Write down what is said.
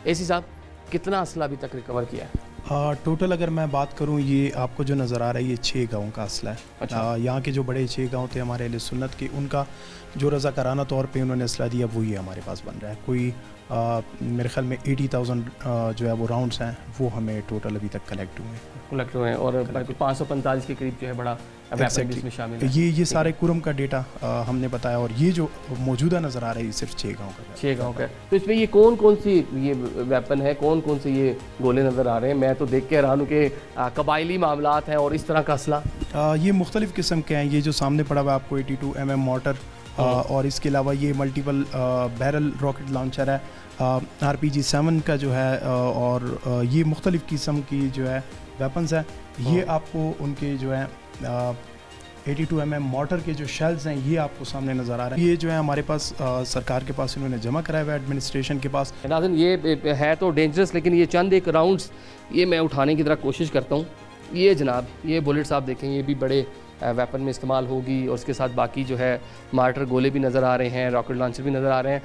AC साहब, कितना असला अभी तक रिकवर किया है? टोटल अगर मैं बात करूं, ये आपको जो नज़र आ रहा है ये 6 गाँव का असला है। अच्छा। यहाँ के जो बड़े 6 गाँव थे हमारे अहले सुन्नत के, उनका जो रज़ाकाराना तौर पे उन्होंने असला दिया वही हमारे पास बन रहा है। कोई मेरे ख्याल में 80,000 जो है वो राउंड्स हैं, वो हमें टोटल अभी तक कलेक्ट हुए हैं। कलेक्ट हुए हैं और 545 के करीब जो है बड़ा वेपन इसमें शामिल है। ये सारे कुरम का डेटा हमने बताया, और ये जो मौजूदा नज़र आ रहा है ये सिर्फ 6 गाँव का 6 गाँव का है। तो इसमें ये कौन कौन सी ये वेपन है, कौन कौन से ये गोले नज़र आ रहे हैं? मैं तो देख के हैरान हूँ कि कबायली मामलात हैं और इस तरह का असला। ये मुख्तलिफ़ किस्म के हैं। ये जो सामने पड़ा हुआ है आपको 82 mm मोटर, और इसके अलावा ये मल्टीपल बैरल रॉकेट लॉन्चर है, RPG 7 का जो है, और ये मुख्तलिफ़ किस्म की जो है वेपन्स है। ये आपको उनके जो है 82 mm मोटर के जो शेल्स हैं ये आपको सामने नज़र आ रहे हैं। ये जो है हमारे पास सरकार के पास इन्होंने जमा कराया हुआ है, एडमिनिस्ट्रेशन के पास। नाज़रीन, ये है तो डेंजरस, लेकिन ये चंद एक राउंड्स ये मैं उठाने की तरह कोशिश करता हूँ। ये जनाब, ये बुलेट्स आप देखें, ये भी बड़े वेपन में इस्तेमाल होगी, और उसके साथ बाकी जो है मार्टर गोले भी नज़र आ रहे हैं, रॉकेट लॉन्चर भी नज़र आ रहे हैं।